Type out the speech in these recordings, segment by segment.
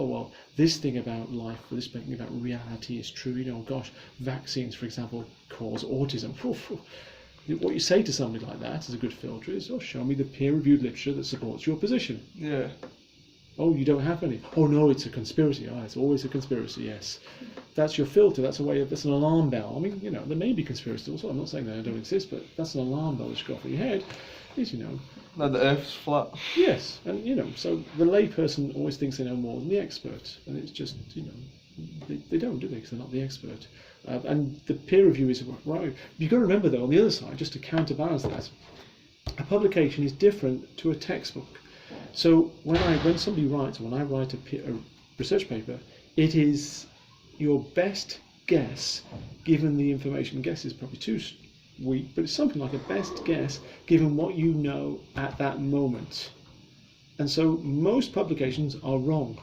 oh well, this thing about life, or this thing about reality is true. You know, gosh, vaccines, for example, cause autism. What you say to somebody like that as a good filter is, oh, show me the peer-reviewed literature that supports your position. Yeah. Oh, you don't have any. Oh no, it's a conspiracy. Ah, it's always a conspiracy. Yes, that's your filter. That's that's an alarm bell. I mean, you know, there may be conspiracies also. I'm not saying they don't exist, but that's an alarm bell that should go off in your head. Is, you know, like the Earth's flat. Yes, and you know, so the layperson always thinks they know more than the expert, and it's just, you know, they don't, do they? Because they're not the expert. And the peer review is right. You've got to remember though, on the other side, just to counterbalance that, a publication is different to a textbook. So when somebody writes, when I write a research paper, it is your best guess given the information. Guess is probably too weak, but it's something like a best guess given what you know at that moment. And so most publications are wrong.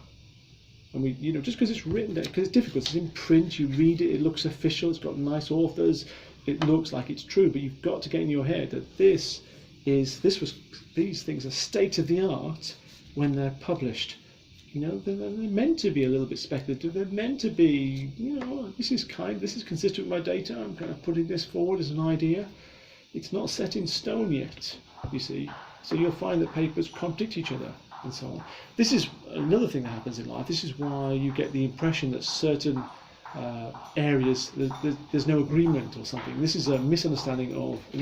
And we, you know, just because it's written there, because it's difficult, it's in print, you read it, it looks official, it's got nice authors, it looks like it's true, but you've got to get in your head that these things are state of the art when they're published. You know, they're meant to be a little bit speculative. They're meant to be, you know, this is consistent with my data. I'm kind of putting this forward as an idea. It's not set in stone yet, you see. So you'll find that papers contradict each other and so on. This is another thing that happens in life. This is why you get the impression that certain areas there's no agreement or something. This is a misunderstanding of a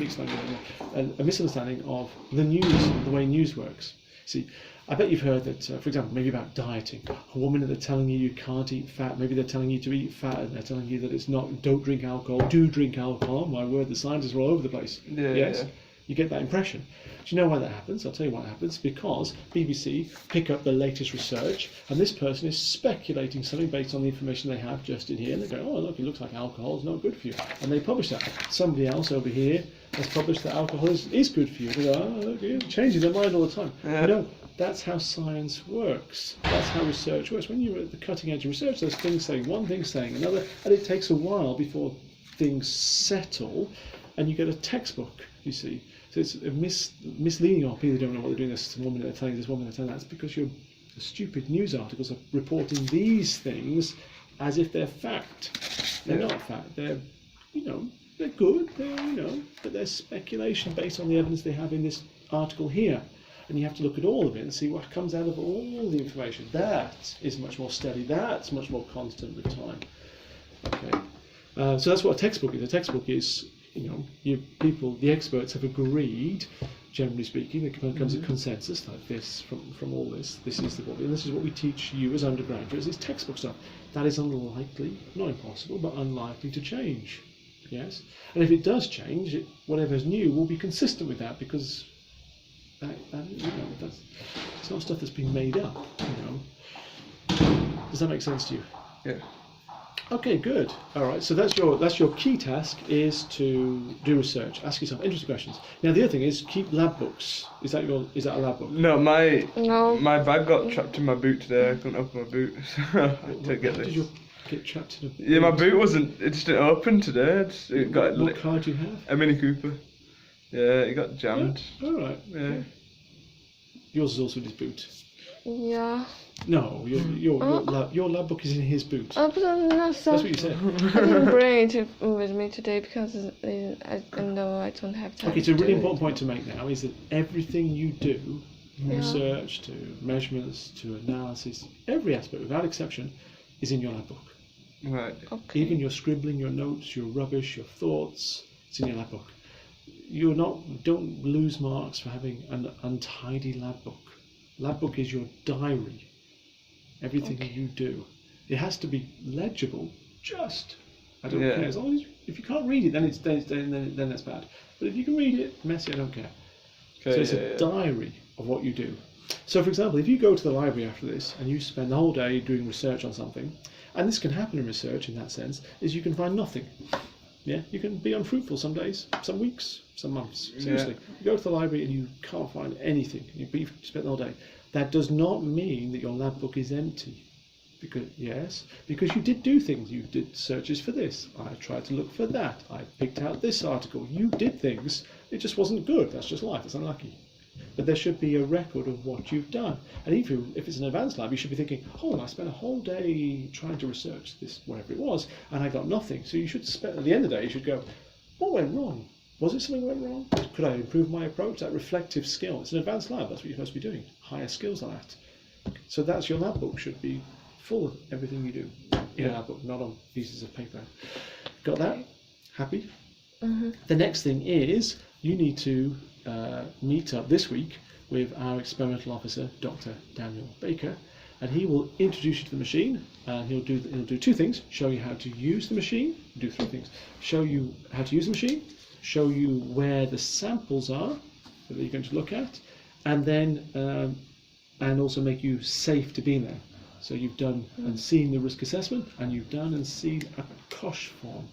misunderstanding of the news, the way news works. See, I bet you've heard that, for example, maybe about dieting. A woman that they're telling you can't eat fat, maybe they're telling you to eat fat, and they're telling you that it's not, don't drink alcohol, do drink alcohol. Oh, my word, the scientists are all over the place. Yeah, yes? Yeah. You get that impression. Do you know why that happens? I'll tell you why it happens. Because BBC pick up the latest research, and this person is speculating something based on the information they have just in here, and they go, oh, look, it looks like alcohol is not good for you. And they publish that. Somebody else over here has published that alcohol is good for you. They go, oh, look, you're changing their mind all the time. Yeah. No, that's how science works. That's how research works. When you're at the cutting edge of research, there's things saying one thing, saying another, and it takes a while before things settle, and you get a textbook, you see. So it's misleading. Or people don't know what they're doing. This woman they're telling this woman they're telling that. It's because the stupid news articles are reporting these things as if they're fact. They're not fact. They're, you know, they're good. They're, you know, but they're speculation based on the evidence they have in this article here. And you have to look at all of it and see what comes out of all the information. That is much more steady. That's much more constant with time. Okay. So that's what a textbook is. A textbook is, you know, the experts have agreed, generally speaking, there comes a consensus like this from all this. This is what we teach you as undergraduates. It's textbook stuff. That is unlikely, not impossible, but unlikely to change. Yes, and if it does change, whatever's new will be consistent with that, because that you know, it's not stuff that's been made up. You know, does that make sense to you? Yeah. Okay, good. All right, so that's your key task, is to do research. Ask yourself interesting questions. Now the other thing is keep lab books. Is that a lab book? No, my bag got trapped in my boot today. I couldn't open my boot, so I didn't get this. Did you get trapped in a boot? Yeah, my boot it just didn't open today. It got what car do you have? A Mini Cooper. Yeah, it got jammed. Yeah. All right. Yeah. Yours is also in his boot. Yeah. No, your lab book is in his boot. But I'm not so. That's what you said. I didn't bring it with me today because I know I don't have time. Okay, so a really important point to make now is that everything you do, from research to measurements to analysis, every aspect without exception, is in your lab book. Right. Okay. Even your scribbling, your notes, your rubbish, your thoughts, it's in your lab book. Don't lose marks for having an untidy lab book. Lab book is your diary. Everything you do, it has to be legible. I don't care, as long as if you can't read it, then that's bad. But if you can read it, messy, I don't care. Okay, so it's a diary of what you do. So, for example, if you go to the library after this and you spend the whole day doing research on something, and this can happen in research in that sense, is you can find nothing. Yeah, you can be unfruitful some days, some weeks, some months. Seriously, you go to the library and you can't find anything. You've spent the whole day. That does not mean that your lab book is empty. Because you did do things. You did searches for this. I tried to look for that. I picked out this article. You did things. It just wasn't good. That's just life. It's unlucky. but there should be a record of what you've done. And if it's an advanced lab, you should be thinking, oh, I spent a whole day trying to research this, whatever it was, and I got nothing. So you should spend, at the end of the day, you should go, what went wrong? Was it something that went wrong? Could I improve my approach? That reflective skill. It's an advanced lab, that's what you're supposed to be doing. Higher skills than that. So that's your lab book, should be full of everything you do in a lab book, not on pieces of paper. Got that? Happy? Mm-hmm. The next thing is you need to meet up this week with our experimental officer, Dr. Daniel Baker, and he will introduce you to the machine. And he'll do two things: show you how to use the machine. Do three things: show you how to use the machine, show you where the samples are that you're going to look at, and then and also make you safe to be in there. So you've done and seen the risk assessment, and you've done and seen a COSH form.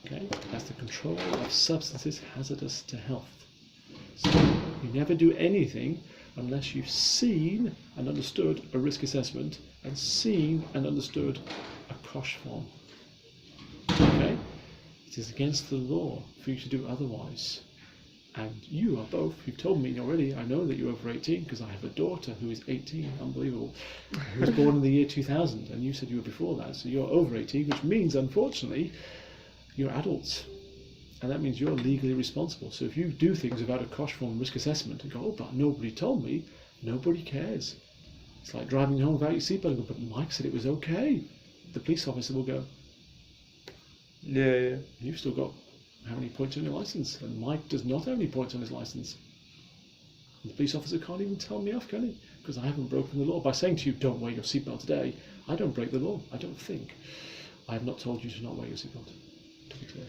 Okay, that's the control of substances hazardous to health. So you never do anything unless you've seen and understood a risk assessment and seen and understood a COSH form. Okay, it is against the law for you to do otherwise. And you are both, you've told me already, I know that you're over 18 because I have a daughter who is 18, unbelievable, who was born in the year 2000, and you said you were before that, so you're over 18, which means, unfortunately, you're adults. And that means you're legally responsible. So if you do things without a COSH form risk assessment and go, oh, but nobody told me, nobody cares. It's like driving home without your seatbelt and go, but Mike said it was okay. The police officer will go, Yeah. you've still got how many points on your license? And Mike does not have any points on his license. And the police officer can't even tell me off, can he? Because I haven't broken the law. By saying to you, don't wear your seatbelt today, I don't break the law. I don't think. I have not told you to not wear your seatbelt, to be clear.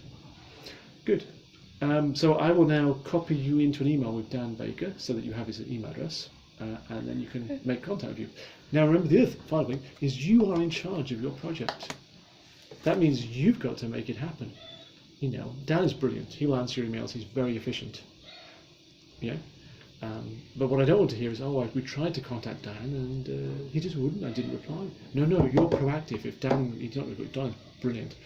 Good. So I will now copy you into an email with Dan Baker so that you have his email address, and then you can make contact with you. Now remember, the other final thing is you are in charge of your project. That means you've got to make it happen. You know, Dan is brilliant. He will answer your emails. He's very efficient. Yeah. But what I don't want to hear is, oh, we tried to contact Dan and he just wouldn't. I didn't reply. No, you're proactive. If Dan, he's not reply, Dan's brilliant.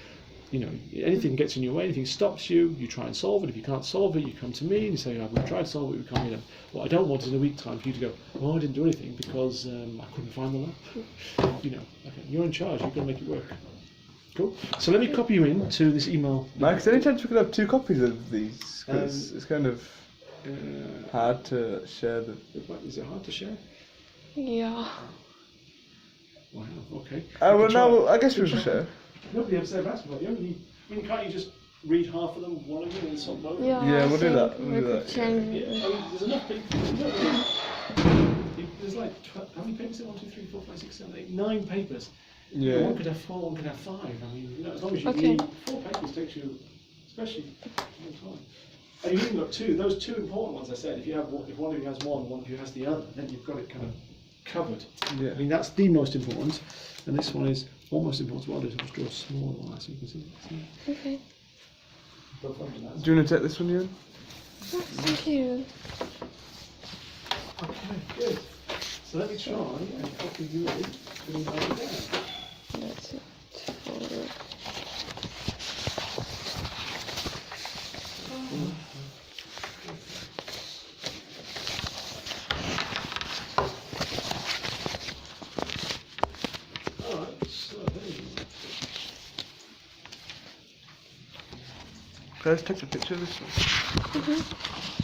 You know, anything gets in your way, anything stops you, you try and solve it. If you can't solve it, you come to me and you say, oh, we've tried to solve it, we can't get it. What I don't want is in a week's time for you to go, oh, I didn't do anything because I couldn't find the lab. You know, okay, you're in charge. You've got to make it work. Cool. So let me copy you in to this email. Max, any chance we could have 2 copies of these? Because it's kind of hard to share the... Is it hard to share? Yeah. Wow, okay. Well, now, I guess we should share. Nobody ever said that's about you. Can't you just read half of them, one of them, and swap both? Yeah, we'll do that. We could change it. I mean, there's enough people. There's like, how many papers? 1, 2, 3, 4, 5, 6, 7, 8, 9 papers. Yeah. One could have 4, one could have 5. I mean, you know, as long as you Okay. read 4 papers takes you, especially a long time. And you've even got 2. Those 2 important ones I said. If one of you has one of you has the other, then you've got it kind of covered. Yeah. I mean, that's the most important, and this one is almost important. What I'll do is I'll just draw a smaller one so you can see. Okay. Do you want to take this one, Ewan? Oh, thank you. Okay, good. So let me try and copy you in to email you down. That's it. Folder. Alright, so there you go. Can I just take a picture of this one? Mm-hmm.